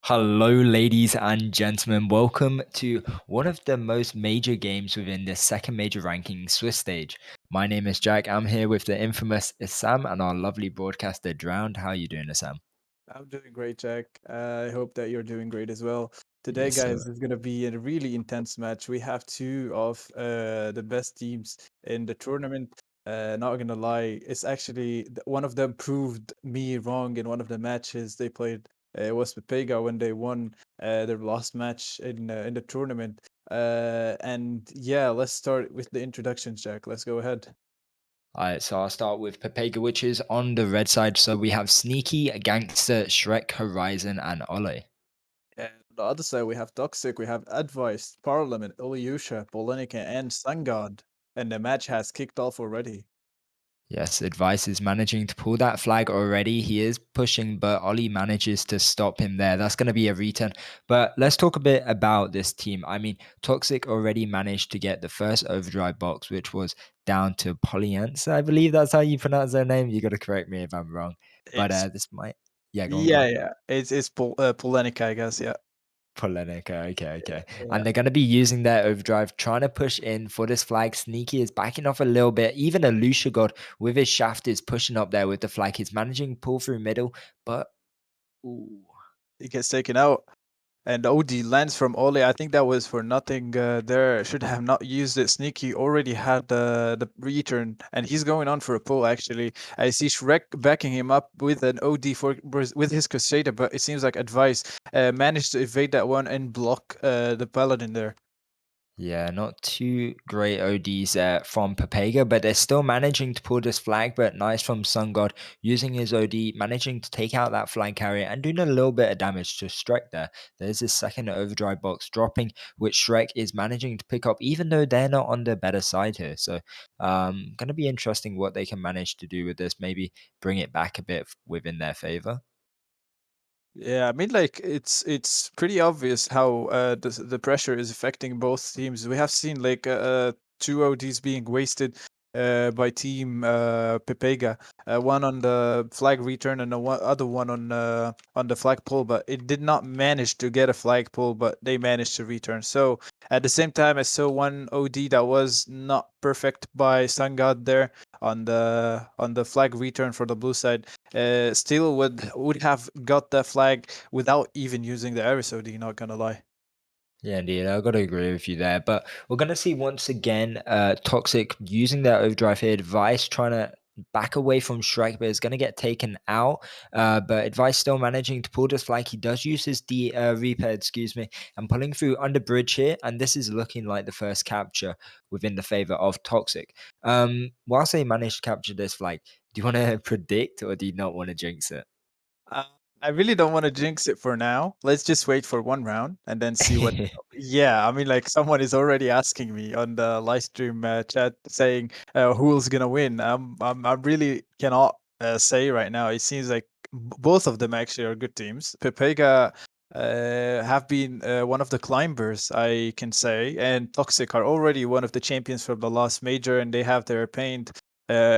Hello, ladies and gentlemen. Welcome to one of the most major games within the second major ranking Swiss stage. My name is Jack. I'm here with the infamous Issam and our lovely broadcaster Drowned. How are you doing, Issam? I'm doing great, Jack. I hope that you're doing great as well. Today, Yes, sir. guys, is going to be a really intense match. We have two of the best teams in the tournament. Not gonna lie, it's actually one of them proved me wrong in one of the matches they played. It was Pepega when they won their last match in the tournament. And yeah, let's start with the introductions, Jack. Let's go ahead. All right, so I'll start with Pepega, which is on the red side. So we have Sneaky, Gangster, Shrek, Horizon, and Ole. And on the other side, we have Toxic, we have Advice, Parliament, Ilyusha, Polonica, and Sangad. And the match has kicked off already. Yes, Advice is managing to pull that flag already. He is pushing, but Ollie manages to stop him there. That's going to be a return. But let's talk a bit about this team. I mean, Toxic already managed to get the first overdrive box, which was down to Polyance. I believe that's how you pronounce their name. You got to correct me if I'm wrong. But It's this might, yeah, go yeah, on. yeah. Polonica, I guess. Yeah, Polonica, okay. yeah. And they're going to be using their overdrive, trying to push in for this flag. Sneaky is backing off a little bit. Even Alusha God with his shaft is pushing up there with the flag. He's managing to pull through middle, but ooh, He gets taken out. And OD lands from Ole. I think that was for nothing. There should have not used it. Sneaky already had the return, and he's going on for a pull. Actually, I see Shrek backing him up with an OD for with his Crusader, but it seems like Advice managed to evade that one and block the Paladin there. Yeah, not too great ODs from Pepega, but they're still managing to pull this flag. But nice from Sun God using his OD, managing to take out that flag carrier and doing a little bit of damage to Shrek there. There's his second overdrive box dropping, which Shrek is managing to pick up, even though they're not on the better side here. So, gonna be interesting what they can manage to do with this. Maybe bring it back a bit within their favor. Yeah, I mean, like it's pretty obvious how the pressure is affecting both teams. We have seen like two ODs being wasted by team Pepega, one on the flag return and the other one on the flag pull, but it did not manage to get a flag pull, but they managed to return. So at the same time, I saw one OD that was not perfect by Sun God there on the flag return for the blue side still would have got that flag without even using the Aris OD, not gonna lie. Yeah, indeed. I've got to agree with you there. But we're going to see once again Toxic using their overdrive here. Advice trying to back away from Shrek, but it's going to get taken out. But Advice still managing to pull this flag. He does use his repair, excuse me, and pulling through under bridge here. And this is looking like the first capture within the favor of Toxic. Whilst they managed to capture this flag, do you want to predict or do you not want to jinx it? Uh, I really don't want to jinx it for now. Let's just wait for one round and then see what. Yeah, I mean, like someone is already asking me on the live stream chat saying who's gonna win. I really cannot say right now. It seems like both of them actually are good teams. Pepega have been one of the climbers, I can say, and Toxic are already one of the champions from the last major, and they have their paint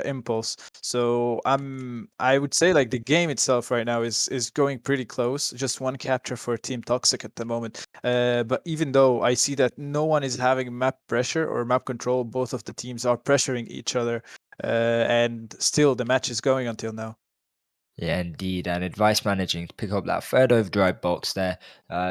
impulse. So I would say like the game itself right now is going pretty close. Just one capture for Team Toxic at the moment. But even though I see that no one is having map pressure or map control, both of the teams are pressuring each other, and still the match is going until now. Yeah, indeed. And Advice managing to pick up that third overdrive box there.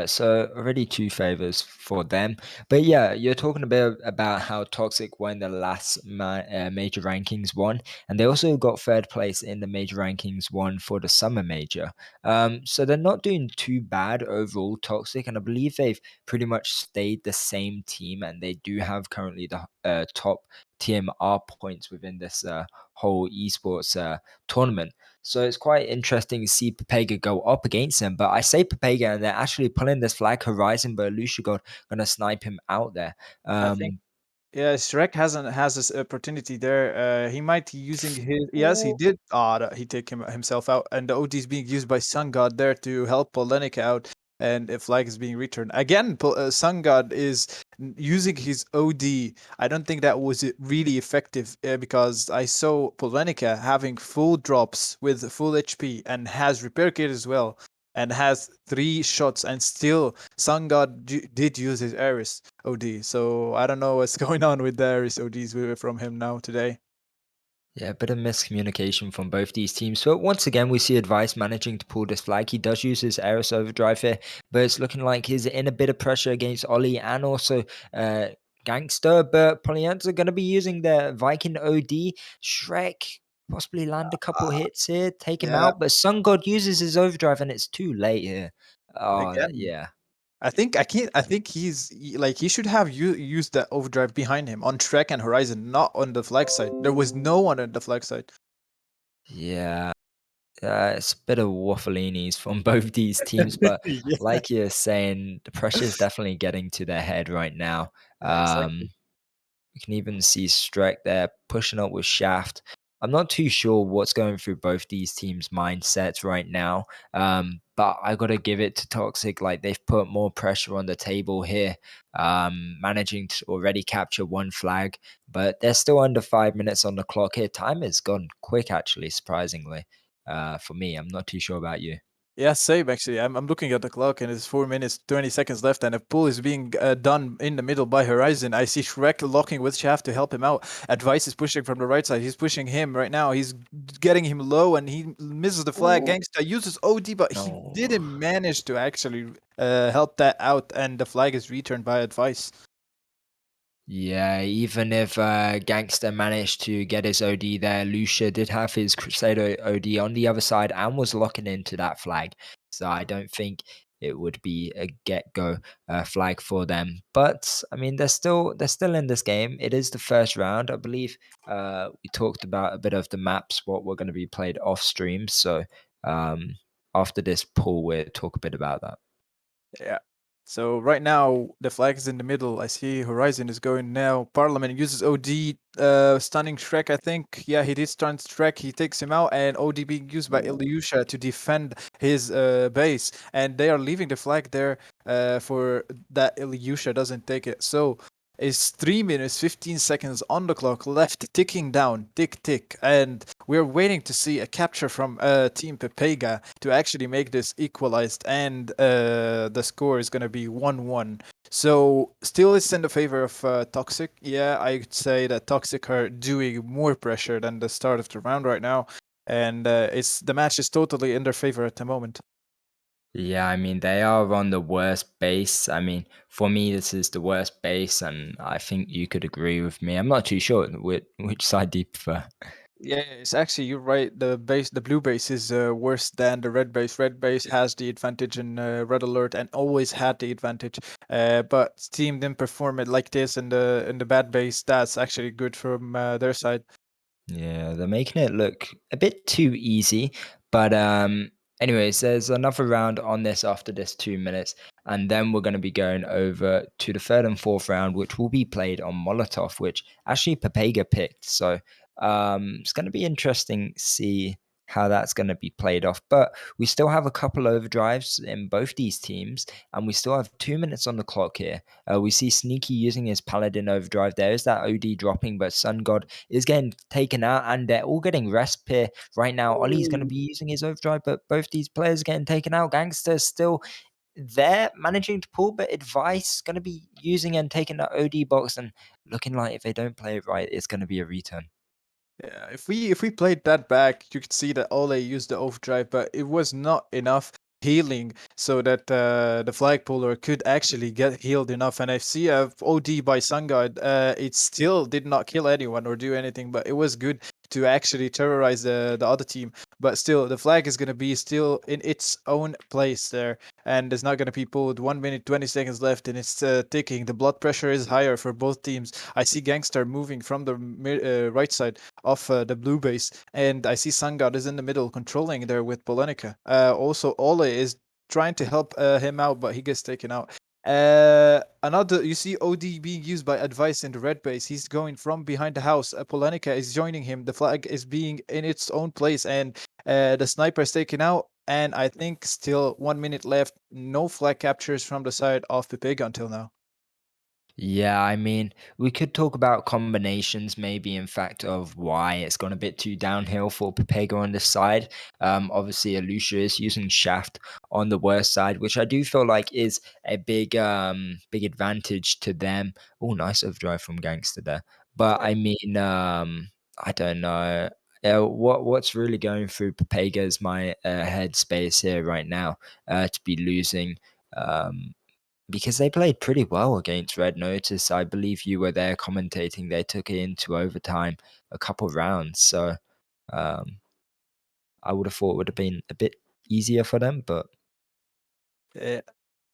So already two favors for them. But yeah, you're talking a bit about how Toxic won the last major rankings one. And they also got third place in the major rankings one for the summer major. So they're not doing too bad overall, Toxic. And I believe they've pretty much stayed the same team. And they do have currently the top TMR points within this whole esports tournament. So it's quite interesting to see Pepega go up against him. But I say Pepega, and they're actually pulling this flag Horizon, but Lucia God gonna snipe him out there. I think Um, Yeah, Shrek has this opportunity there. He might using his yes, he oh, did. Ah, he take himself out, and the OD is being used by Sun God there to help Polenica out, and a flag is being returned again. Sun God is using his OD. I don't think that was really effective because I saw Polenica having full drops with full HP and has repair kit as well, and has three shots, and still Sun God did use his Aris. OD. So I don't know what's going on with the Aris ODs from him now today. yeah, a bit of miscommunication from both these teams. But once again, we see Advice managing to pull this flag. He does use his Eris overdrive here, but it's looking like he's in a bit of pressure against Ollie and also uh, Gangster. But Polyanza are going to be using their Viking OD. Shrek possibly land a couple Uh, hits here, take him yeah, out. But Sun God uses his overdrive and it's too late here. Oh, again. yeah. I think I can't. I think like he should have used the overdrive behind him on Trek and Horizon, not on the flag side. There was no one on the flag side. Yeah. It's a bit of waffleinis from both these teams, but Yeah, like you're saying, the pressure is definitely getting to their head right now. exactly. You can even see Streck there pushing up with Shaft. I'm not too sure what's going through both these teams' mindsets right now, but I got to give it to Toxic. Like they've put more pressure on the table here, managing to already capture one flag, but they're still under 5 minutes on the clock here. Time has gone quick, actually, surprisingly, for me. I'm not too sure about you. Yeah, same actually. I'm looking at the clock and it's 4 minutes, 20 seconds left, and a pull is being done in the middle by Horizon. I see Shrek locking with Shaft to help him out. Advice is pushing from the right side. He's pushing him right now. He's getting him low and he misses the flag. Ooh. Gangsta uses OD, but he No. didn't manage to actually help that out, and the flag is returned by Advice. Yeah, even if Gangster managed to get his OD there, Lucia did have his Crusader OD on the other side and was locking into that flag. So I don't think it would be a get-go flag for them. But I mean, they're still in this game. It is the first round, I believe. We talked about a bit of the maps, what were going to be played off stream. So um, after this pool, we'll talk a bit about that. Yeah. So right now the flag is in the middle. I see Horizon is going now. Parliament uses OD, stunning Shrek. I think yeah, he did stun Shrek. He takes him out, and OD being used by Ilyusha to defend his base, and they are leaving the flag there for that Ilyusha doesn't take it. So it's 3 minutes 15 seconds on the clock left, ticking down, tick tick, and we're waiting to see a capture from Team Pepega to actually make this equalized, and the score is going to be 1-1. So still it's in the favor of Toxic. Yeah, I'd say that Toxic are doing more pressure than the start of the round right now, and it's the match is totally in their favor at the moment. Yeah, I mean, they are on the worst base. I mean, for me, this is the worst base, and I think you could agree with me. I'm not too sure which side do you prefer. Yeah, it's actually you're right. The blue base is worse than the red base. Red base has the advantage in red alert and always had the advantage. But Team didn't perform it like this in the bad base. That's actually good from their side. Yeah, they're making it look a bit too easy. But anyways, there's another round on this after this 2 minutes, and then we're going to be going over to the third and fourth round, which will be played on Molotov, which actually Pepega picked. So it's going to be interesting to see how that's going to be played off. But we still have a couple overdrives in both these teams, and we still have 2 minutes on the clock here. We see Sneaky using his Paladin overdrive. There is that OD dropping, but Sun God is getting taken out, and they're all getting resp here right now. Ollie's going to Ooh. be using his overdrive, but both these players are getting taken out. Gangster's still there, managing to pull, but Advice going to be using and taking that OD box, and looking like if they don't play it right, it's going to be a return. Yeah, if we played that back, you could see that Ole used the overdrive, but it was not enough healing so that the flag puller could actually get healed enough. And I see a OD by Sungard. It still did not kill anyone or do anything, but it was good to actually terrorize the other team. But still, the flag is gonna be still in its own place there, and it's not gonna be pulled. 1 minute 20 seconds left, and it's ticking. The blood pressure is higher for both teams. I see Gangstar moving from the right side of the blue base, and I see Sangad is in the middle controlling there with Polenica. Also, Ole is trying to help him out, but he gets taken out. Another, you see OD being used by Advice in the red base. He's going from behind the house. Polenica is joining him. The flag is being in its own place, and the sniper is taken out. And I think still 1 minute left. No flag captures from the side of Pepega until now. Yeah, I mean, we could talk about combinations, maybe in fact, of why it's gone a bit too downhill for Pepega on this side. Obviously, Alusha is using Shaft on the worst side, which I do feel like is a big advantage to them. Oh, nice overdrive from Gangster there. But I mean, I don't know. What's really going through Pepega is my headspace here right now to be losing. Because they played pretty well against Red Notice. I believe you were there commentating. They took it into overtime a couple rounds. So um, I would have thought it would have been a bit easier for them. But Uh,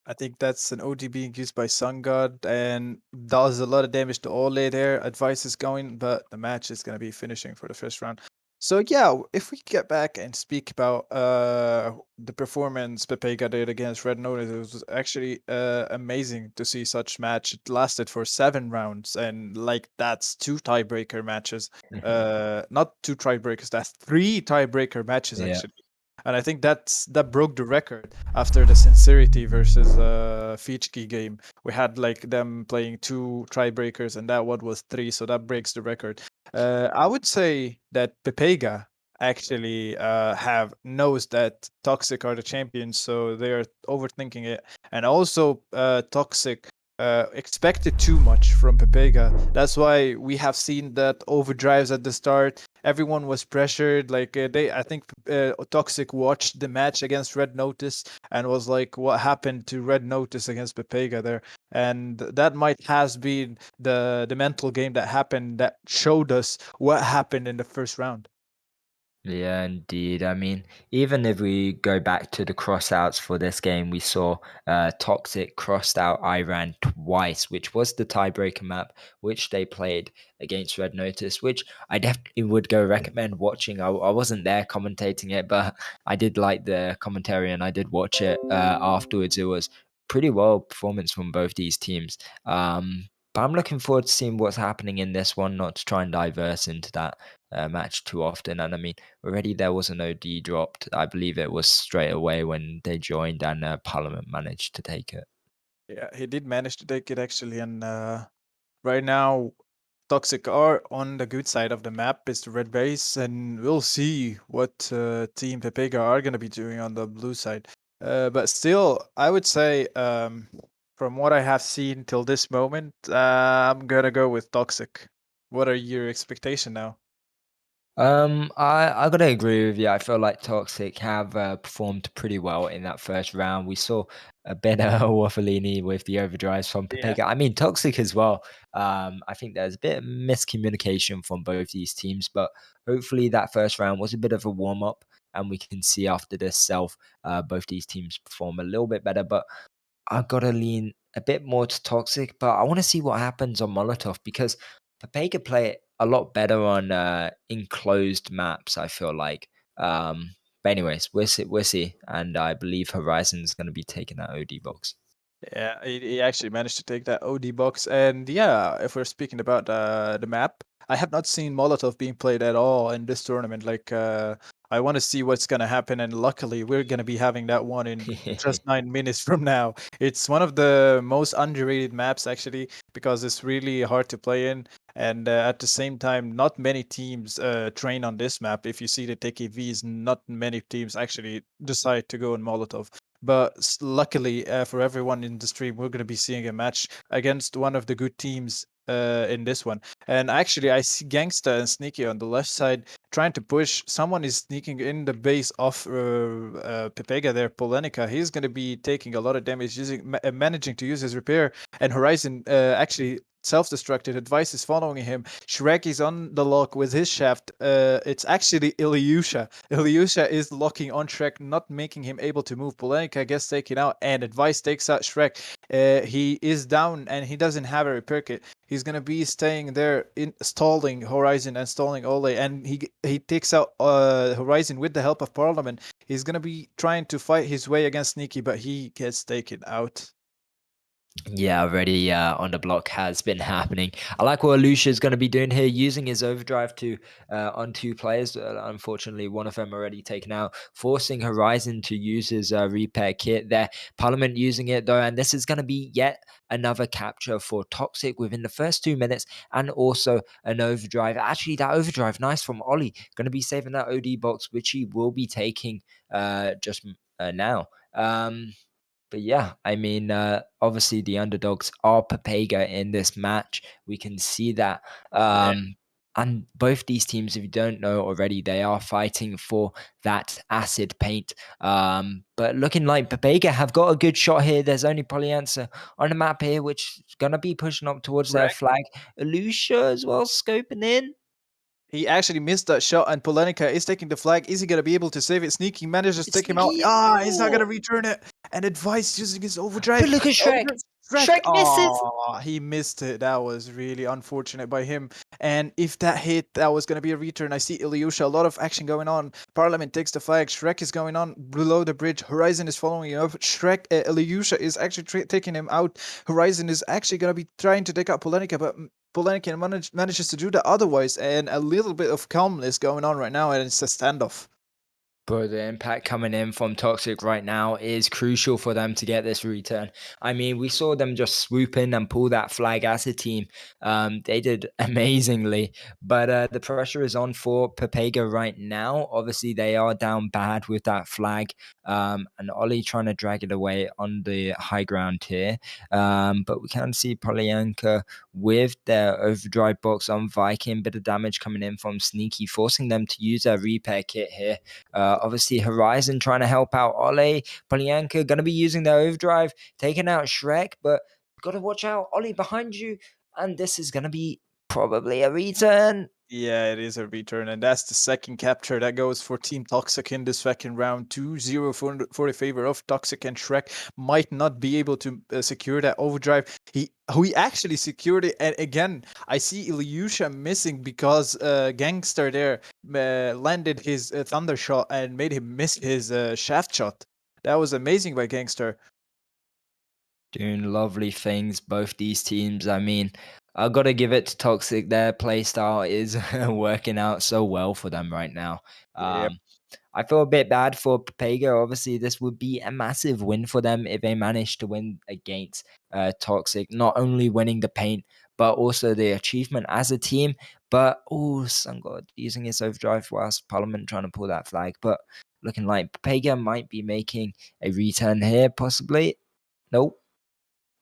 I think that's an OD being used by Sun God and does a lot of damage to Ole there. Advice is going, but the match is going to be finishing for the first round. So yeah, if we get back and speak about the performance Pepega did against Red Notice, it was actually amazing to see such match. It lasted for 7 rounds, and like that's two tiebreaker matches. Mhm. Not two tiebreakers, that's three tiebreaker matches Yeah. actually. And I think that broke the record after the Sincerity versus Fichki game. We had like them playing two tiebreakers, and that one was three, so that breaks the record. I would say that Pepega actually have knows that Toxic are the champions, so they are overthinking it. And also, Toxic expected too much from Pepega. That's why we have seen that overdrives at the start. Everyone was pressured. Like I think Toxic watched the match against Red Notice and was like, "What happened to Red Notice against Pepega there?" And that might has been the mental game that happened that showed us what happened in the first round. Yeah, indeed. I mean, even if we go back to the crossouts for this game, we saw Toxic crossed out Iran twice, which was the tiebreaker map, which they played against Red Notice, which I definitely would go recommend watching. I wasn't there commentating it, but I did like the commentary and I did watch it afterwards. It was pretty well performance from both these teams. But I'm looking forward to seeing what's happening in this one, not to try and diverse into that match too often. And I mean, already there was an OD dropped. I believe it was straight away when they joined, and Parliament managed to take it. Yeah, he did manage to take it actually, and right now Toxic are on the good side of the map. It's the red base, and we'll see what Team Pepega are gonna be doing on the blue side. But still, I would say from what I have seen till this moment, I'm gonna go with Toxic. What are your expectation now? I gotta agree with you. I feel like Toxic have performed pretty well in that first round. We saw a bit of Waffalini with the overdrives from Yeah. Pepega. I mean, Toxic as well. I think there's a bit of miscommunication from both these teams, but hopefully that first round was a bit of a warm up, and we can see after this self, both these teams perform a little bit better. But I've gotta lean a bit more to Toxic, but I wanna see what happens on Molotov because Pepega play it a lot better on, enclosed maps, I feel like. But anyways, we'll see, and I believe Horizon's gonna be taking that OD box. Yeah, he actually managed to take that OD box. And yeah, if we're speaking about the map, I have not seen Molotov being played at all in this tournament. Like, I want to see what's gonna happen, and luckily, we're gonna be having that one in just 9 minutes from now. It's one of the most underrated maps actually because it's really hard to play in. And at the same time, not many teams train on this map. If you see the TKVs, not many teams actually decide to go on Molotov. But luckily for everyone in the stream, we're going to be seeing a match against one of the good teams in this one. And actually, I see Gangsta and Sneaky on the left side trying to push. Someone is sneaking in the base of Pepega there, Polenica. He's going to be taking a lot of damage, managing to use his repair. And Horizon actually self-destructed. Advice is following him. Shrek is on the lock with his shaft. It's actually Ilyusha. Ilyusha is locking on Shrek, not making him able to move. Polenica gets taken out, and Advice takes out Shrek. He is down, and he doesn't have a repair kit. He's gonna be staying there, stalling Horizon and stalling Ole, and he takes out Horizon with the help of Parliament. He's gonna be trying to fight his way against Sneaky, but he gets taken out. Yeah, already on the block has been happening. I like what Lucia's going to be doing here, using his overdrive to on two players. Unfortunately, one of them already taken out, forcing Horizon to use his repair kit there. Parliament using it though, and this is going to be yet another capture for Toxic within the first 2 minutes, and also an overdrive. Actually, that overdrive, nice from Ollie, going to be saving that OD box, which he will be taking just now. But yeah, I mean, obviously the underdogs are Pepega in this match. We can see that. Yeah. And both these teams, if you don't know already, they are fighting for that acid paint. But looking like Pepega have got a good shot here. There's only Polyanza on the map here, which is going to be pushing up towards their flag. Lucia as well, scoping in. He actually missed that shot, and Polenica is taking the flag. Is he gonna be able to save it? Sneaky manages to take him out. Sneaky. He's not gonna Oh, return it. And Advice using his overdrive. but look at Shrek. Overdrive. Shrek. Shrek misses. He missed it. That was really unfortunate by him. And if that hit, that was gonna be a return. I see Ilyusha. A lot of action going on. Parliament takes the flag. Shrek is going on below the bridge. Horizon is following him up. Shrek, Ilyusha is actually taking him out. Horizon is actually gonna be trying to take out Polenica, but Polanyic manages to do that otherwise, and a little bit of calmness going on right now, and it's a standoff. Bro, the impact coming in from Toxic right now is crucial for them to get this return. I mean, we saw them just swoop in and pull that flag as a team. They did amazingly, but the pressure is on for Pepega right now. Obviously, they are down bad with that flag, and Ollie trying to drag it away on the high ground here. But we can see Polyanka with their overdrive box on Viking, bit of damage coming in from Sneaky, forcing them to use their repair kit here. Obviously, Horizon trying to help out Ollie. Polyanka going to be using their overdrive, taking out Shrek, but got to watch out. Ollie behind you. And this is going to be probably a return. Yeah, it is a return, and that's the second capture that goes for Team Toxic in the second round. 2-0 for the favor of Toxic, and Shrek might not be able to secure that overdrive. He actually secured it, and again, I see Ilyusha missing because Gangster there landed his thunder shot and made him miss his shaft shot. That was amazing by Gangster. Doing lovely things, both these teams. I mean, I got to give it to Toxic. Their playstyle is working out so well for them right now. Yeah. I feel a bit bad for Pepega. Obviously, this would be a massive win for them if they manage to win against Toxic. Not only winning the paint, but also the achievement as a team. But oh, Sun God using his overdrive whilst Parliament trying to pull that flag. But looking like Pepega might be making a return here, possibly. Nope,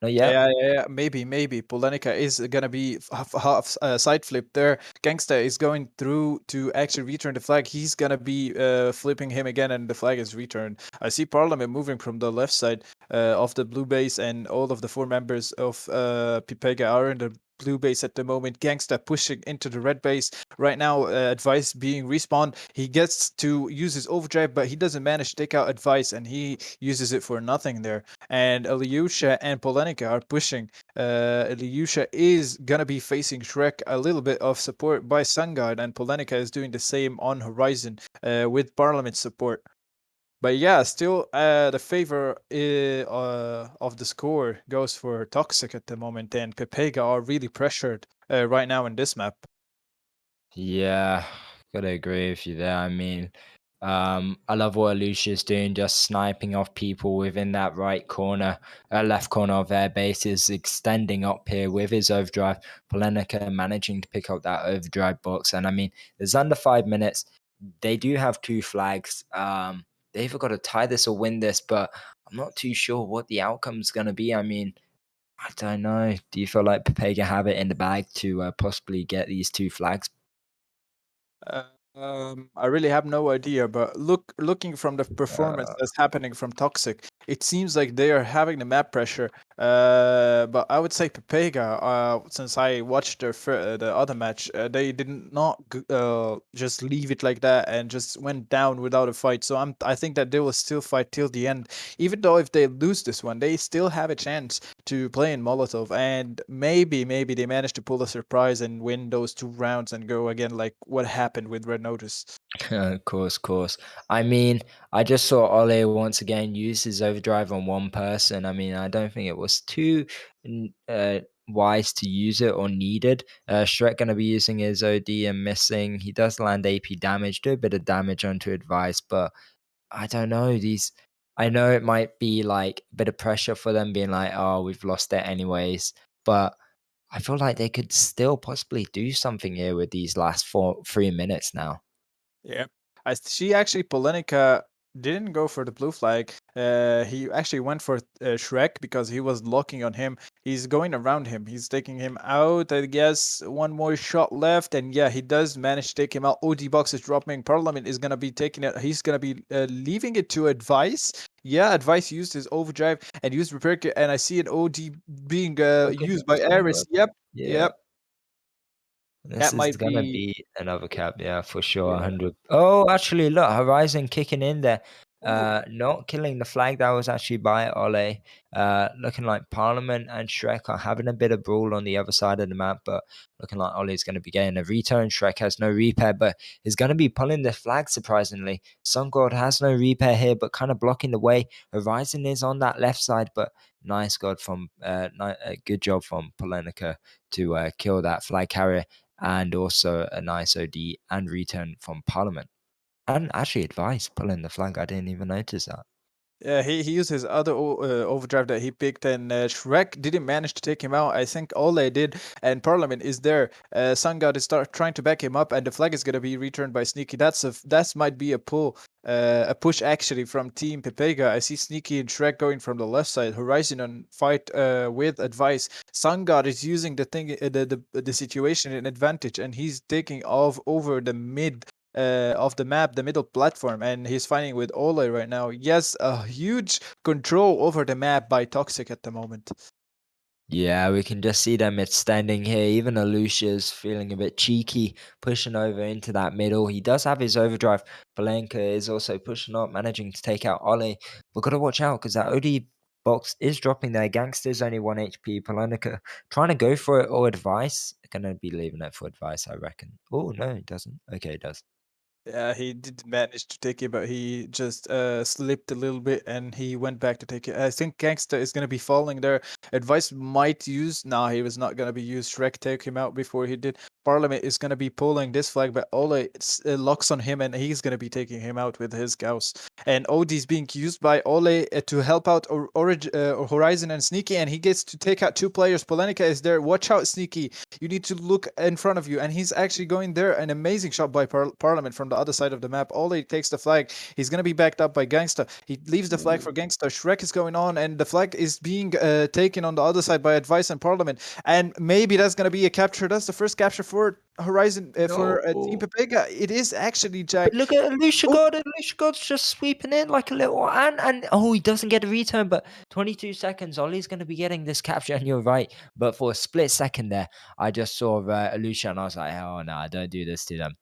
not yet. Yeah. Maybe. Polenica is gonna be half side flip there. Gangsta is going through to actually return the flag. He's gonna be flipping him again, and the flag is returned. I see Parliament moving from the left side of the blue base, and all of the four members of Pipega are in the blue base at the moment. Gangsta pushing into the red base right now. Advice being respawned. He gets to use his overdrive, but he doesn't manage to take out Advice, and he uses it for nothing there. And Ilyusha and Polenica are pushing. Ilyusha is gonna be facing Shrek, a little bit of support by Sungard, and Polenica is doing the same on Horizon with Parliament support. But yeah, still the favor of the score goes for Toxic at the moment, and Pepega are really pressured right now in this map. Yeah, gotta agree with you there. I mean, I love what Lucia's doing, just sniping off people within that right corner, left corner of their base is extending up here with his overdrive. Polenica managing to pick up that overdrive box. And I mean, there's under 5 minutes. They do have two flags. They either got to tie this or win this, but I'm not too sure what the outcome's going to be. I mean, I don't know. Do you feel like Pepega have it in the bag to possibly get these two flags? I really have no idea, but looking from the performance Uh, that's happening from Toxic, it seems like they are having the map pressure. But I would say Pepega, since I watched the other match, they did not just leave it like that and just went down without a fight. So I think that they will still fight till the end. Even though if they lose this one, they still have a chance to play in Molotov, and maybe they manage to pull a surprise and win those 2 rounds and go again like what happened with Red Notice. of course, of course. I mean, I just saw Ole once again use his overdrive on one person. I mean, I don't think it was too wise to use it or needed. Shrek going to be using his OD and missing. He does land AP damage, do a bit of damage onto advice, but I don't know. I know it might be like a bit of pressure for them being like, oh, we've lost it anyways. But I feel like they could still possibly do something here with these last 3 minutes now. Yeah. I see actually Polenica didn't go for the blue flag. He actually went for Shrek because he was locking on him. He's going around him. He's taking him out. I guess one more shot left. And yeah, he does manage to take him out. OD box is dropping. Parliament is going to be taking it. He's going to be leaving it to Advice. Yeah, Advice used his overdrive and used repair kit. And I see an OD being Look at used by this Aris. number. Yep. Yeah. Yep. This That is might gonna be. be another cap, yeah, for sure, Yeah. 100. Oh, actually, look, Horizon kicking in there. Ooh. Not killing the flag. That was actually by Ole. Looking like Parliament and Shrek are having a bit of brawl on the other side of the map, but looking like Ole's going to be getting a return. Shrek has no repair, but he's going to be pulling the flag, surprisingly. Sun God has no repair here, but kind of blocking the way. Horizon is on that left side, but nice God from, good job from Polenica to kill that flag carrier and also a nice OD and return from Parliament. And actually advice pulling the flag. I didn't even notice that. Yeah, he used his other overdrive that he picked, and Shrek didn't manage to take him out. I think Ole did, and Parliament is there. Sun God is start trying to back him up, and the flag is gonna be returned by Sneaky. That might be a pull, a push actually from Team Pepega. I see Sneaky and Shrek going from the left side. Horizon on fight with advice. Sun God is using the thing, the situation in advantage, and he's taking off over the mid of the map, the middle platform, and he's fighting with Ole right now. Yes, a huge control over the map by Toxic at the moment. Yeah, we can just see them extending here. Even Alucia's feeling a bit cheeky, pushing over into that middle. He does have his overdrive. Palenka is also pushing up, managing to take out Ollie. We've got to watch out because that OD box is dropping there. Gangster's only 1 HP. Palenka trying to go for it or advice. Gonna be leaving it for advice, I reckon. Oh, no, it doesn't. Okay, it does. Yeah, he did manage to take it, but he just slipped a little bit and he went back to take it. I think Gangsta is going to be falling there. Advice might use. Nah, he was not going to be used. Shrek took him out before he did. Parliament is going to be pulling this flag, but Ole locks on him and he's going to be taking him out with his Gauss. And OD is being used by Ole to help out Horizon and Sneaky, and he gets to take out two players. Polenica is there. Watch out, Sneaky. You need to look in front of you, and he's actually going there. An amazing shot by Parliament from the other side of the map. Ole takes the flag. He's gonna be backed up by Gangsta. He leaves the flag for Gangsta. Shrek is going on, and the flag is being taken on the other side by Advice and Parliament. And maybe that's gonna be a capture. That's the first capture for Horizon for Team No. Pepega. It is actually But Jack. look at Lucia Oh, God, and Lucia God's just sweeping in like a little and oh, he doesn't get a return, but 22 seconds. Ollie's going to be getting this capture, and you're right. But for a split second there, I just saw Lucia, and I was like, oh no, don't do this to them.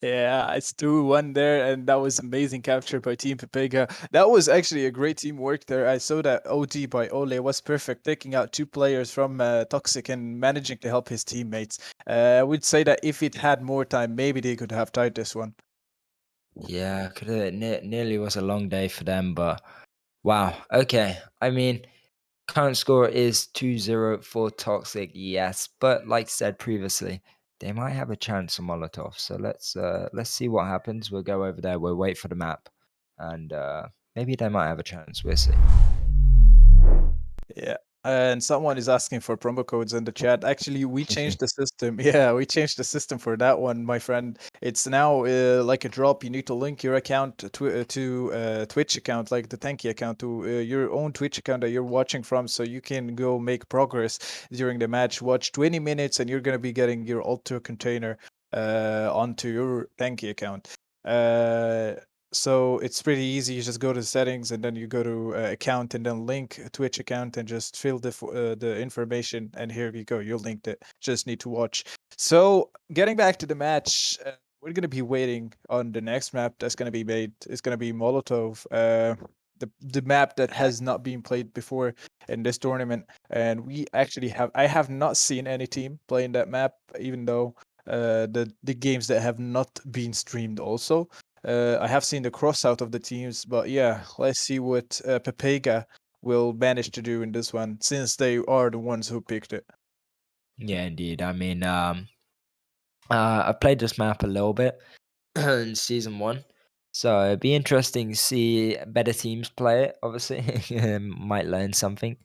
yeah, it's 2-1 there, and that was amazing capture by Team Pepega. That was actually a great teamwork there. I saw that OD by Ole was perfect, taking out two players from Toxic and managing to help his teammates. I would say that if it had more time, maybe they could have tied this one. Yeah, could have nearly was a long day for them, but wow. Okay, I mean, current score is 2-0 for Toxic, yes, but like said previously, they might have a chance on Molotov. So let's see what happens. We'll go over there. We'll wait for the map, and maybe they might have a chance. We'll see. Yeah. And someone is asking for promo codes in the chat. Actually, we changed the system. Yeah, we changed the system for that one, my friend. It's now like a drop. You need to link your account to Twitch account, like the Tanky account, to your own Twitch account that you're watching from, so you can go make progress during the match. Watch 20 minutes, and you're gonna be getting your Alto container onto your Tanky account. Uh, so it's pretty easy. You just go to settings and then you go to account and then link a Twitch account and just fill the information. And here we go. You linked it. Just need to watch. So getting back to the match, we're gonna be waiting on the next map that's gonna be made. It's gonna be Molotov. The map that has not been played before in this tournament, and we actually have. I have not seen any team playing that map, even though the games that have not been streamed also. I have seen the cross out of the teams, but yeah, let's see what Pepega will manage to do in this one, since they are the ones who picked it. Yeah, indeed. I mean, I played this map a little bit in season one, so it'd be interesting to see better teams play it. Obviously, might learn something.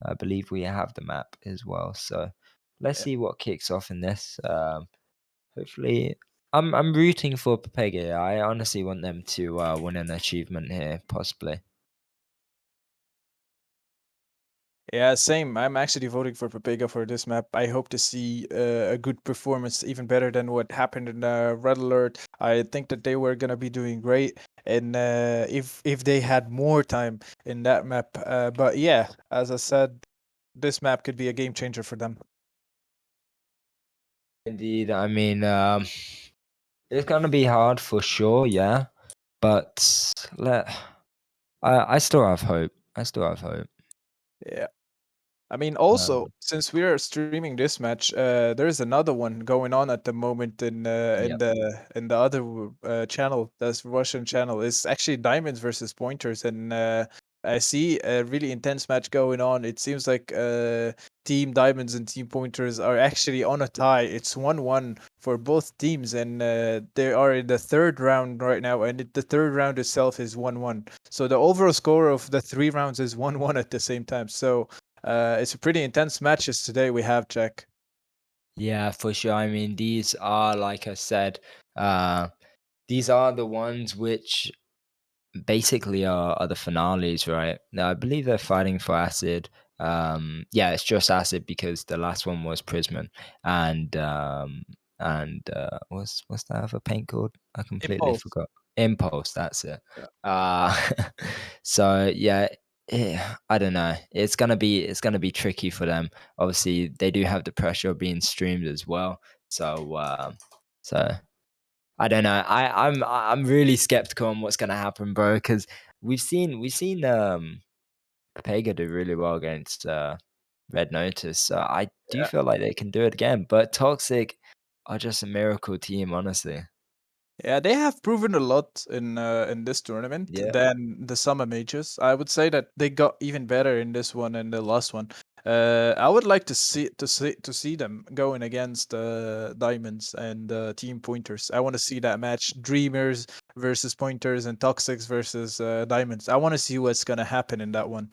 I believe we have the map as well, so let's Yeah. see what kicks off in this. Hopefully, I'm rooting for Pepega. I honestly want them to win an achievement here, possibly. Yeah, same. I'm actually voting for Pepega for this map. I hope to see a good performance, even better than what happened in Red Alert. I think that they were gonna be doing great, and if they had more time in that map. But yeah, as I said, this map could be a game changer for them. Indeed, I mean, it's gonna be hard for sure, yeah, but let I still have hope. I still have hope. Yeah. I mean, also, Um, since we are streaming this match, there's another one going on at the moment yep. in the other channel, that's Russian channel. It's actually Diamonds versus Pointers, and I see a really intense match going on. It seems like Team Diamonds and Team Pointers are actually on a tie. It's 1-1 for both teams, and they are in the third round right now. And the third round itself is 1-1. So the overall score of the 3 rounds is 1-1 at the same time. So it's a pretty intense matches today we have, Jack. Yeah, for sure. I mean, these are, like I said, uh, these are the ones which basically are the finales, right? Now, I believe they're fighting for acid. Yeah, it's just acid because the last one was Prisman, and what's that other paint called? I completely Impulse. forgot. Impulse. That's it. Yeah. Uh, so yeah. I don't know. It's gonna be tricky for them. Obviously, they do have the pressure of being streamed as well. So so I don't know. I'm really skeptical on what's gonna happen, bro. Because we've seen Pepega do really well against Red Notice. So I do Yeah. feel like they can do it again. But Toxic are just a miracle team, honestly. Yeah, they have proven a lot in this tournament Yeah. than the summer majors. I would say that they got even better in this one and the last one. I would like to see them going against Diamonds and Team Pointers. I want to see that match: Dreamers versus Pointers and Toxics versus Diamonds. I want to see what's gonna happen in that one.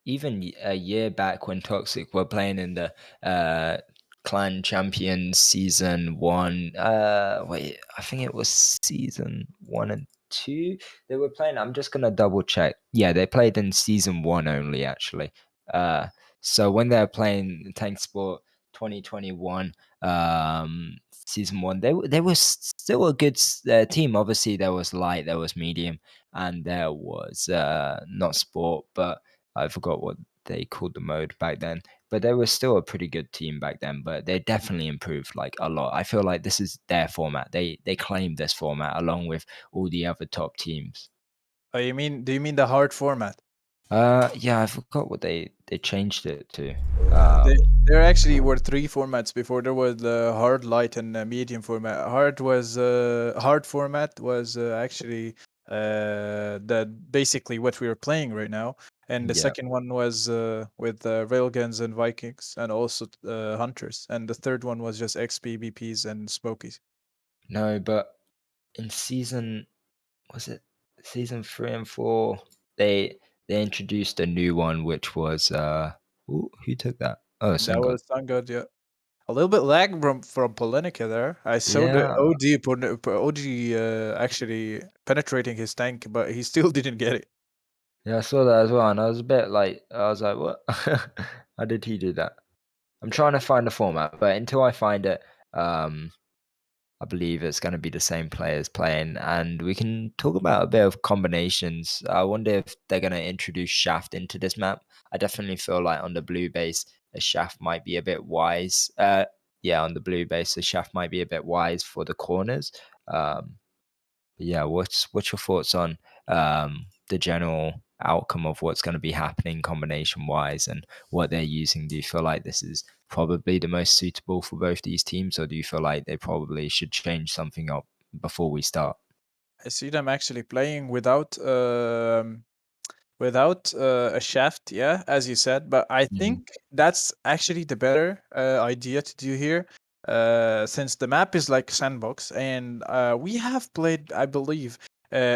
Even a year back when Toxic were playing in the Clan Champions season one. Wait, I think it was season one and two. They were playing. I'm just gonna double check. Yeah, they played in season one only, actually. Uh, so when they were playing Tank Sport 2021, season one, they were still a good team. Obviously, there was light, there was medium, and there was not sport, but I forgot what they called the mode back then, but they were still a pretty good team back then. But they definitely improved like a lot. I feel like this is their format. They claimed this format along with all the other top teams. Oh, you mean? Do you mean the hard format? Yeah, I forgot what they changed it to. They there actually were three formats before. There was the hard, light, and medium format. Hard format was actually the basically what we are playing right now, and the Yeah, second one was with railguns and Vikings, and also hunters, and the third one was just XP, BPs, and Smokies. no, but in season was it season three and four? They they introduced a new one, which was who took that? Oh, Sun That God. was Sun God, yeah. A little bit lag from Palenica there. I saw the Yeah, OG actually penetrating his tank, but he still didn't get it. yeah, I saw that as well, and I was a bit like, I was like, "What? How did he do that?" I'm trying to find the format, but until I find it, um, I believe it's going to be the same players playing, and we can talk about a bit of combinations. I wonder if they're going to introduce Shaft into this map. I definitely feel like on the blue base, a Shaft might be a bit wise. Yeah, on the blue base, the Shaft might be a bit wise for the corners. Um, yeah, what's your thoughts on the general outcome of what's going to be happening combination wise and what they're using? Do you feel like this is probably the most suitable for both these teams, or do you feel like they probably should change something up before we start? I see them actually playing without a shaft, yeah, as you said. But I Mhm. think that's actually the better idea to do here, since the map is like sandbox, and we have played, I believe,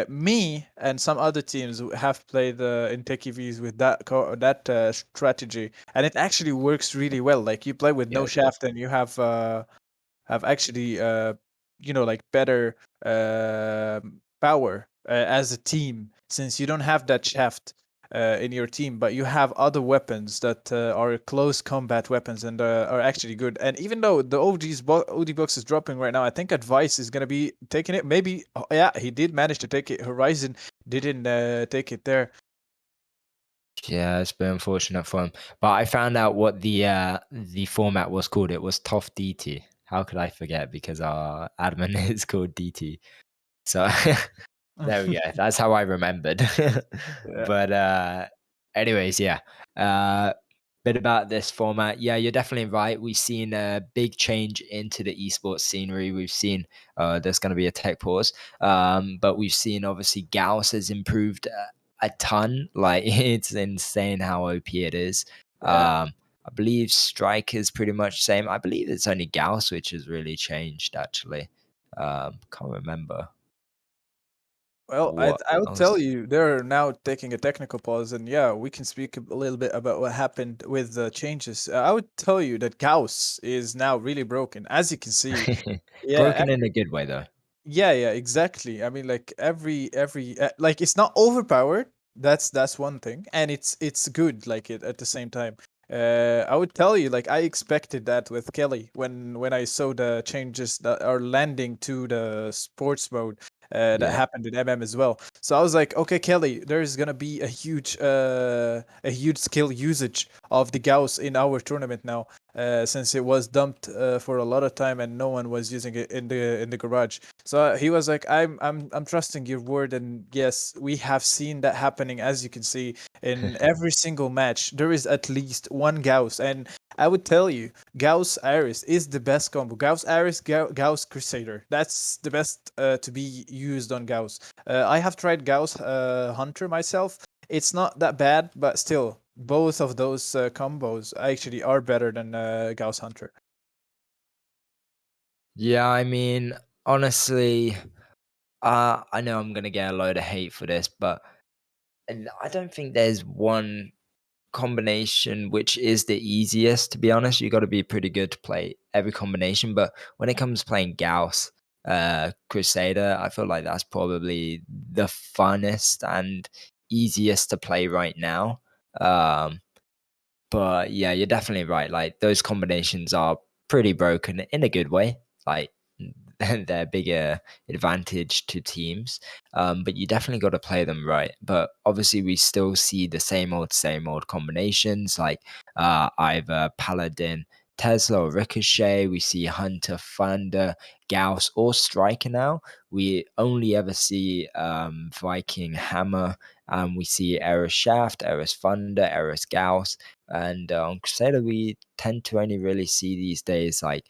me and some other teams have played in Techie Vs with that strategy, and it actually works really well. Like you play with Yeah, no it does. shaft, and you have actually like better power as a team, since you don't have that shaft in your team, but you have other weapons that are close combat weapons and are actually good. And even though the OD box is dropping right now, I think Advice is going to be taking it. Maybe, oh, yeah, he did manage to take it. Horizon didn't take it there. Yeah, it's been unfortunate for him. But I found out what the format was called. It was Tough DT. How could I forget? Because our admin is called DT. So there we go. That's how I remembered. Yeah. But anyways, yeah. Bit about this format. Yeah, you're definitely right. We've seen a big change into the esports scenery. We've seen there's going to be a tech pause, but we've seen obviously Gauss has improved a ton. Like it's insane how OP it is. Yeah. I believe strikers pretty much same. I believe it's only Gauss which has really changed actually. Can't remember Well, what I would tell else. you they're now taking a technical pause, and yeah, we can speak a little bit about what happened with the changes. I would tell you that Gauss is now really broken, as you can see. Yeah, Broken in a good way though. yeah, yeah, exactly. I mean, like every like it's not overpowered. That's one thing, and it's good. Like it at the same time. I would tell you, like I expected that with Kelly when I saw the changes that are landing to the sports mode. That Yeah. happened in MM as well. So I was like, okay, Kelly, there's gonna be a huge skill usage of the Gauss in our tournament now, since it was dumped for a lot of time and no one was using it in the garage. So he was like, I'm trusting your word, and yes, we have seen that happening. As you can see, in every single match, there is at least one Gauss, and I would tell you, Gauss Aris is the best combo. Gauss Aris, Gauss Crusader. That's the best to be used on Gauss. I have tried Gauss Hunter myself. It's not that bad, but still, both of those combos actually are better than Gauss Hunter. Yeah, I mean, honestly, I know I'm gonna get a load of hate for this, but and I don't think there's one combination which is the easiest. To be honest, you got to be pretty good to play every combination. But when it comes to playing Gauss, Crusader, I feel like that's probably the funnest and easiest to play right now. Um, but yeah, you're definitely right. Like those combinations are pretty broken in a good way. Like they're bigger advantage to teams. But you definitely got to play them right. But obviously, we still see the same old combinations like either Paladin, Tesla, or Ricochet. We see Hunter, Thunder, Gauss, or Striker now. We only ever see Viking Hammer. We see Eris Shaft, Eris Thunder, Eris Gauss. And on Crusader, we tend to only really see these days like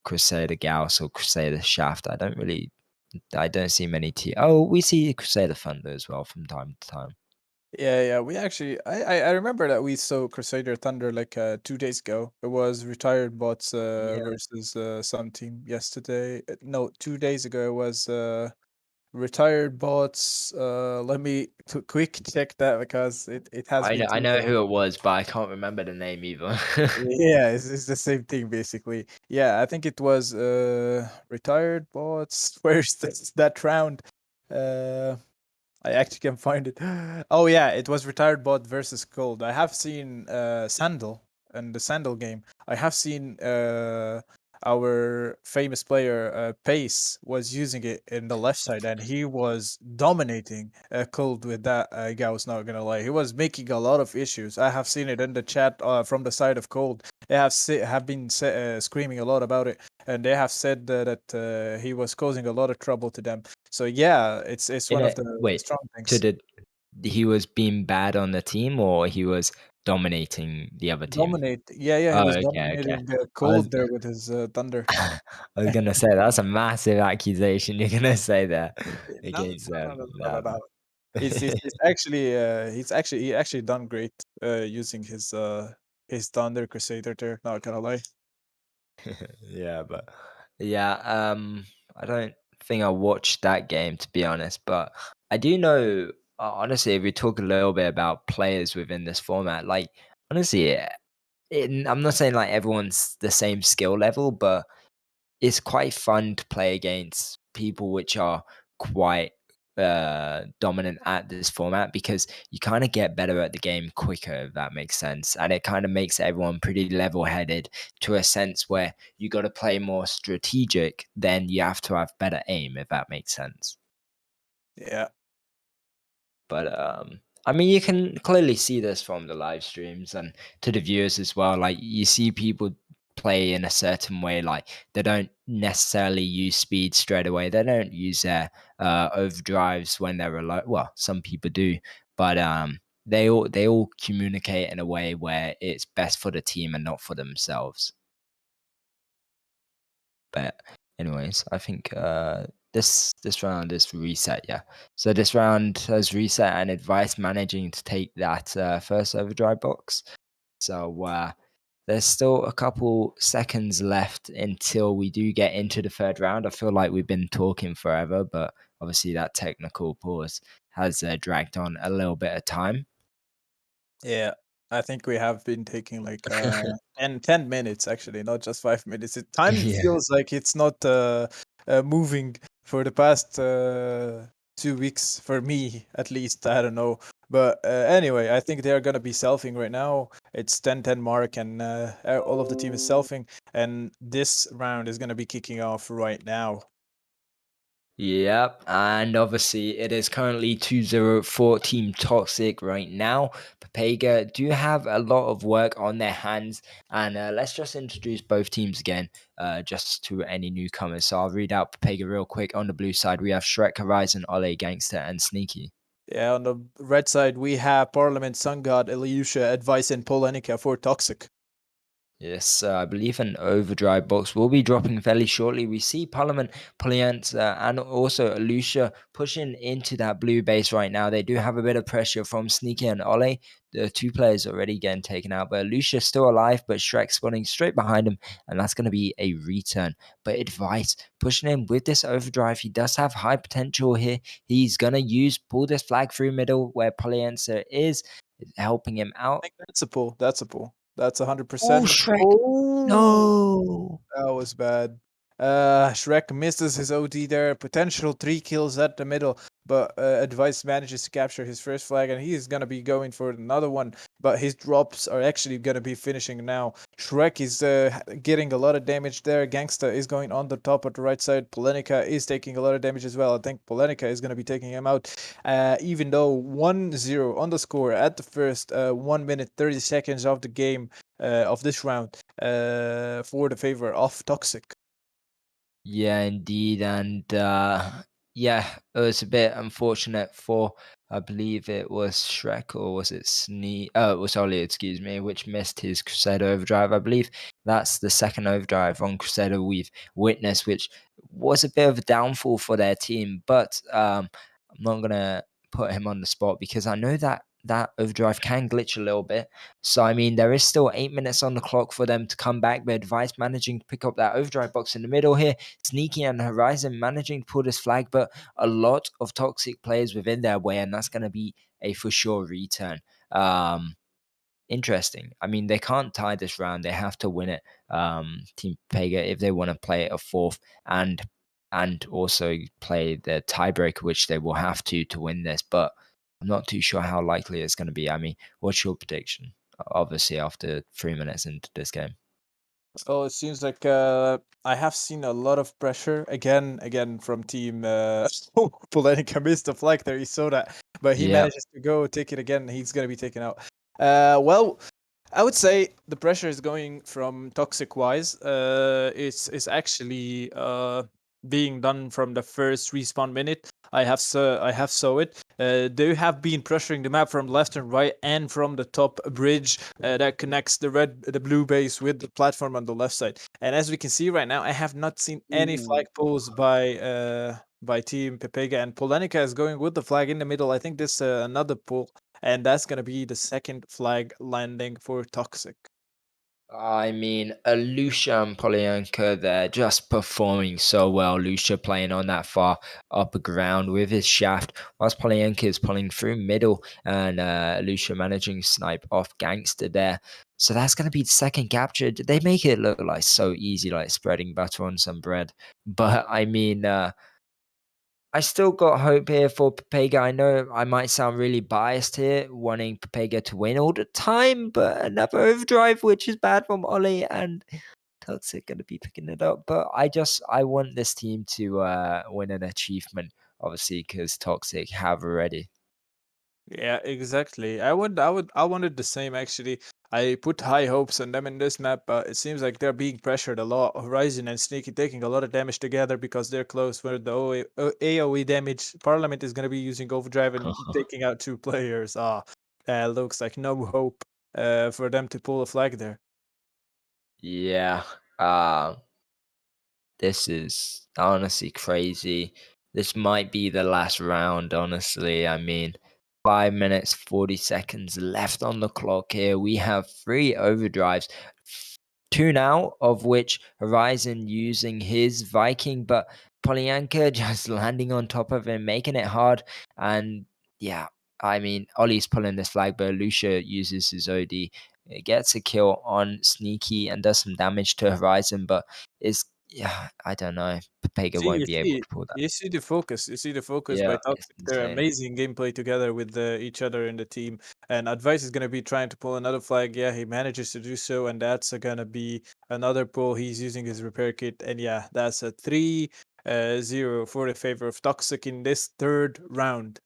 Crusader Gauss or Crusader Shaft. I don't see many Oh, we see Crusader Thunder as well from time to time. Yeah, yeah. We actually, I remember that we saw Crusader Thunder like 2 days ago. It was retired bots Yeah. versus some team yesterday. No, 2 days ago it was retired bots. Let me quick check that because it has been I too know long. who it was, but I can't remember the name either. Yeah, it's the same thing basically. Yeah, I think it was retired bots. Where's that round? Uh, I actually can find it. Oh yeah, it was retired bot versus cold. I have seen Sandal in the Sandal game. I have seen our famous player Pace was using it in the left side, and he was dominating cold with that guy. I was not gonna lie, he was making a lot of issues. I have seen it in the chat from the side of cold. They have been screaming a lot about it, and they have said that he was causing a lot of trouble to them. So yeah, it's In one of it, the wait, strong to things. the he was being bad on the team or he was dominating the other team? Dominate. Yeah, yeah, he Oh, was okay, okay. dominating I was cold there with his thunder. I was gonna say that's a massive accusation you're gonna say that No, against no, no, them. no, no, no, Nah, no. It's actually he actually done great using his Thunder Crusader there, not gonna lie. yeah, but yeah, I don't think I watched that game to be honest, but I do know. Honestly, if we talk a little bit about players within this format, like honestly, I'm not saying like everyone's the same skill level, but it's quite fun to play against people which are quite dominant at this format because you kind of get better at the game quicker, if that makes sense. And it kind of makes everyone pretty level headed to a sense where you got to play more strategic, then you have to have better aim, if that makes sense. Yeah. But I mean, you can clearly see this from the live streams and to the viewers as well. Like you see people play in a certain way. Like they don't necessarily use speed straight away. They don't use their overdrives when they're alone. Well, some people do, but they all communicate in a way where it's best for the team and not for themselves. But Anyways, I think this round is reset. Yeah, so this round has reset and advice managing to take that first overdrive box. So there's still a couple seconds left until we do get into the third round. I feel like we've been talking forever, but obviously that technical pause has dragged on a little bit of time. Yeah, I think we have been taking like 10 minutes actually, not just 5 minutes. Time Yeah. feels like it's not moving for the past 2 weeks for me at least. I don't know. But anyway, I think they are gonna be selfing right now. It's 10-10 mark, and all of the team is selfing, and this round is gonna be kicking off right now. Yep, and obviously it is currently 2-0 for Team Toxic right now. Pepega do have a lot of work on their hands, and let's just introduce both teams again, just to any newcomers. So I'll read out Pepega real quick. On the blue side, we have Shrek, Horizon, Ole, Gangster, and Sneaky. Yeah, on the red side we have Parliament, Sun God, Ilyusha, Advice, and Polonica for Toxic. Yes, I believe an overdrive box will be dropping fairly shortly. We see Parliament, Polient, and also Lucia pushing into that blue base right now. They do have a bit of pressure from Sneaky and Ole. The two players already getting taken out, but Lucia's still alive, but Shrek spawning straight behind him, and that's going to be a return. But Advice pushing him with this overdrive. He does have high potential here. He's going to pull this flag through middle where Polyensa is helping him out. Think that's a pull. That's a pull. That's Oh, 100%. Shrek! Oh, No! that was bad. Shrek misses his OD there. Potential 3 kills at the middle, but Advice manages to capture his first flag, and he is gonna be going for another one. But his drops are actually gonna be finishing now. Shrek is getting a lot of damage there. Gangsta is going on the top at the right side. Polenica is taking a lot of damage as well. I think Polenica is gonna be taking him out. Even though 1-0 on the score at the first 1 minute 30 seconds of the game of this round for the favor of Toxic. Yeah, indeed, and yeah, it was a bit unfortunate for I believe it was Shrek or was it Snee? Oh, it was Ollie, excuse me, which missed his Crusader overdrive. I believe that's the second overdrive on Crusader we've witnessed, which was a bit of a downfall for their team. But I'm not gonna put him on the spot because I know that that overdrive can glitch a little bit. So I mean, there is still 8 minutes on the clock for them to come back. But Advice managing to pick up that overdrive box in the middle here. Sneaky and Horizon managing to pull this flag, but a lot of toxic players within their way, and that's going to be a for sure return. Um, Interesting. I mean, they can't tie this round; they have to win it. Team Pega, if they want to play a fourth and also play the tiebreaker, which they will have to win this. But I'm not too sure how likely it's going to be. I mean, what's your prediction? Obviously, after 3 minutes into this game. Oh, it seems like I have seen a lot of pressure again from team. Oh, Polenica missed the flag there. He saw that, but he Yeah. manages to go take it again. He's gonna be taken out. Well, I would say the pressure is going from toxic wise. It's actually being done from the first respawn minute. I have saw it. They have been pressuring the map from left and right and from the top bridge that connects the blue base with the platform on the left side. And as we can see right now, I have not seen any flag pulls by Team Pepega, and Polonica is going with the flag in the middle. I think this another pull, and that's gonna be the second flag landing for Toxic. I mean, Lucia and Polyanka, they're just performing so well. Lucia playing on that far upper ground with his shaft, whilst Polyanka is pulling through middle, and Lucia managing to snipe off Gangster there. So that's going to be the second capture. They make it look like so easy, like spreading butter on some bread. But I mean, I still got hope here for Pepega. I know I might sound really biased here, wanting Pepega to win all the time, but another overdrive, which is bad from Ollie and Toxic going to be picking it up. But I want this team to win an achievement, obviously, because Toxic have already. Yeah, exactly. I wanted the same actually. I put high hopes on them in this map, but it seems like they're being pressured a lot. Horizon and Sneaky taking a lot of damage together because they're close with the AoE damage. Parliament is going to be using Overdrive and taking out 2 players. Looks like no hope for them to pull a flag there. Yeah. Uh, This is honestly crazy. This might be the last round, honestly. I mean, 5 minutes, 40 seconds left on the clock here. We have three overdrives, two now, of which Horizon using his Viking, but Polyanka just landing on top of him, making it hard. And yeah, I mean, Ollie's pulling this flag, but Lucia uses his OD. It gets a kill on Sneaky and does some damage to Horizon, but is yeah, I don't know. Pepega See, won't be able to pull that. you see the focus. You see the focus by Yeah, it's Toxic. They're insane. amazing gameplay together with each other in the team. And Advice is gonna be trying to pull another flag. Yeah, he manages to do so, and that's gonna be another pull. He's using his repair kit, and yeah, that's a 3-0 for the favor of Toxic in this third round.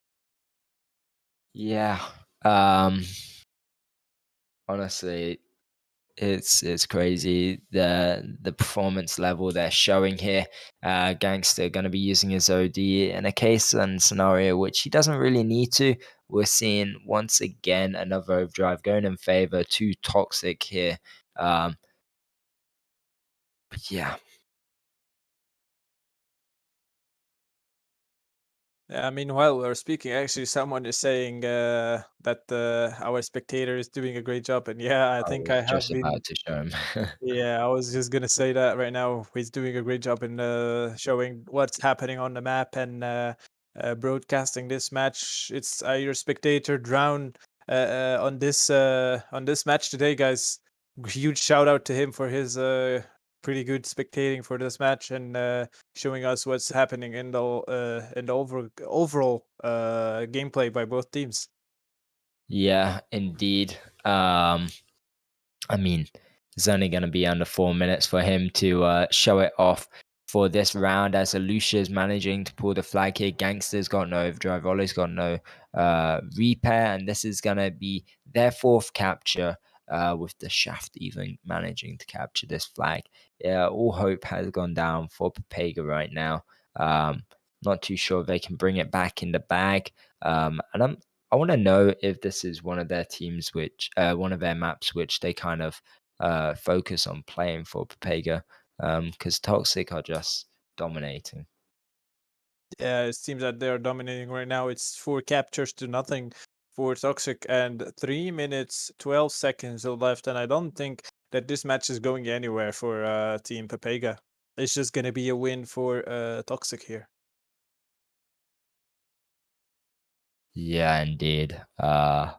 Yeah. Honestly, it's crazy the performance level they're showing here. Gangster going to be using his OD in a case and scenario which he doesn't really need to. We're seeing once again another overdrive going in favor to Toxic here. Um, but yeah, Yeah, meanwhile, we're speaking. Actually, someone is saying that our spectator is doing a great job, and yeah, I I think was I have just been. about to show him. Yeah, I was just gonna say that right now. He's doing a great job in showing what's happening on the map and broadcasting this match. It's your spectator drown on this match today, guys. Huge shout out to him for his pretty good spectating for this match and showing us what's happening in the overall gameplay by both teams. Yeah, indeed. I mean, it's only going to be under 4 minutes for him to show it off for this round as Alusha is managing to pull the flag here. Gangster's got no overdrive, Ollie's got no repair, and this is going to be their fourth capture with the shaft even managing to capture this flag. Yeah, all hope has gone down for Pepega right now. Um, not too sure if they can bring it back in the bag. I want to know if this is one of their teams, which one of their maps, which they kind of focus on playing for Pepega, because Toxic are just dominating. Yeah, it seems that they're dominating right now. It's 4 captures to nothing for Toxic and 3 minutes 12 seconds left. And I don't think that this match is going anywhere for Team Pepega. It's just gonna be a win for Toxic here. Yeah, indeed. Yeah,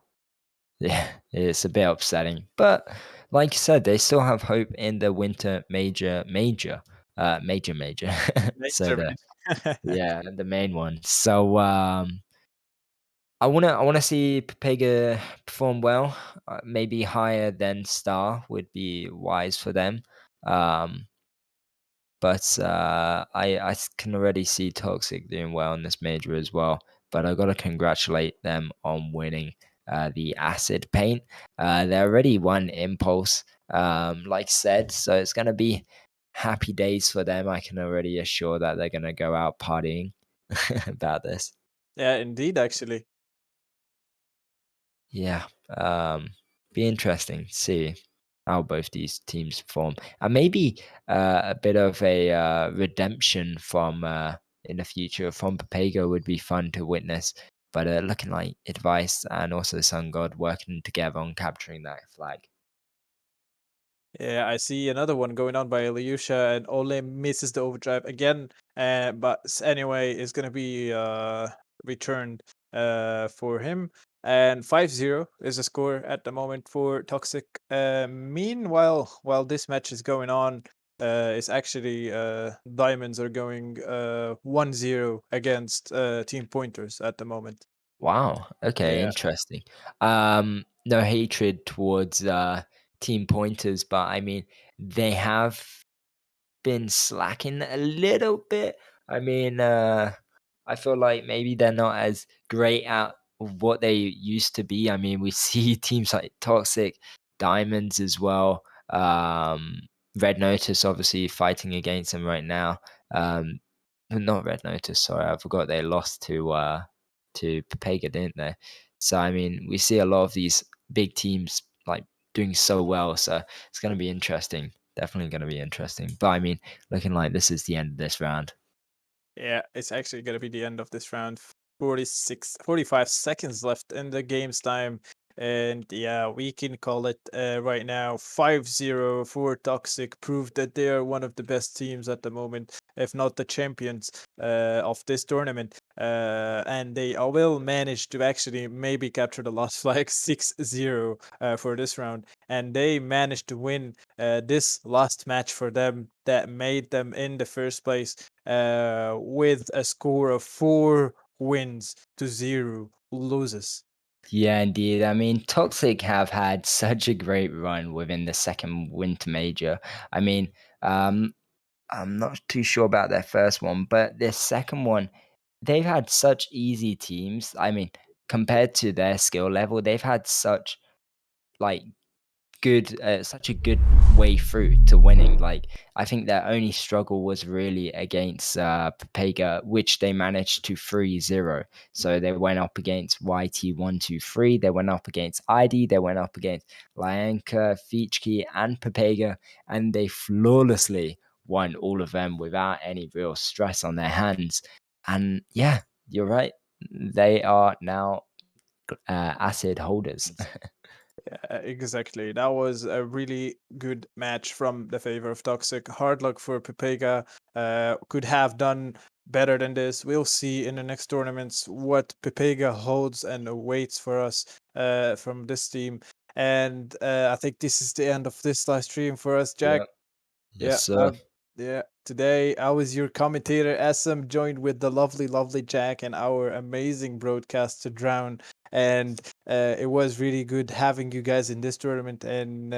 it's a bit upsetting, but like you said, they still have hope in the winter major. So Major, the major. yeah, the main one. So I wanna see Pepega perform well. Maybe higher than Star would be wise for them. Um, but can already see Toxic doing well in this major as well. But I gotta congratulate them on winning the Acid Paint. They already won Impulse, like said, so it's gonna be happy days for them. I can already assure that they're gonna go out partying about this. Yeah, indeed, actually. Yeah, be interesting to see how both these teams perform, and maybe a bit of a redemption from in the future from Pepega would be fun to witness. But looking like Advice and also Sun God working together on capturing that flag. Yeah, I see another one going on by Ilyusha, and Ole misses the overdrive again. Anyway, it's gonna be returned for him. And 5-0 is the score at the moment for Toxic. Meanwhile, while this match is going on, it's actually Diamonds are going 1-0 against Team Pointers at the moment. Wow. Okay, Yeah. interesting. No hatred towards team pointers, but I mean they have been slacking a little bit. I mean, I feel like maybe they're not as great at what they used to be. I mean, we see teams like Toxic, Diamonds as well. Red Notice obviously fighting against them right now. Not Red Notice, sorry, I forgot they lost to Pepega, didn't they? So I mean, we see a lot of these big teams like doing so well. So it's going to be interesting. Definitely going to be interesting. But I mean, looking like this is the end of this round. Yeah, it's actually going to be the end of this round. 45 seconds left in the game's time. And yeah, we can call it right now 5-0 for Toxic. Proved that they are one of the best teams at the moment, if not the champions of this tournament. And they will manage to actually maybe capture the last flag 6-0 for this round. And they managed to win this last match for them that made them in the first place with a score of 4 wins to 0 loses. Yeah, indeed. I mean, Toxic have had such a great run within the second winter major. I mean, um, I'm not too sure about their first one, but their second one, they've had such easy teams. I mean, compared to their skill level, they've had like such a good way through to winning. Like, I think their only struggle was really against Pepega, which they managed to 3-0. So they went up against YT123, they went up against ID, they went up against Lyanka, Fichki, and Pepega, and they flawlessly won all of them without any real stress on their hands. And yeah, you're right. They are now acid holders. Yeah, exactly. That was a really good match from the favor of Toxic. Hard luck for Pepega. Could have done better than this. We'll see in the next tournaments what Pepega holds and awaits for us from this team. And I think this is the end of this live stream for us, Jack. Yep. Yes, Yeah, sir. yeah. Today I was your commentator, SM, joined with the lovely, lovely Jack and our amazing broadcaster Drown. And it was really good having you guys in this tournament, and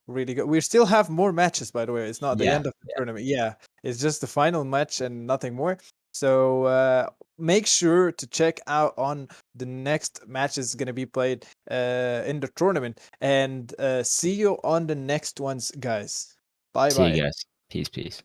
really good. We still have more matches, by the way. It's not the Yeah. end of the tournament. Yeah, it's just the final match and nothing more. So make sure to check out on the next matches going to be played in the tournament, and see you on the next ones, guys. Bye See you bye. guys. Peace, peace.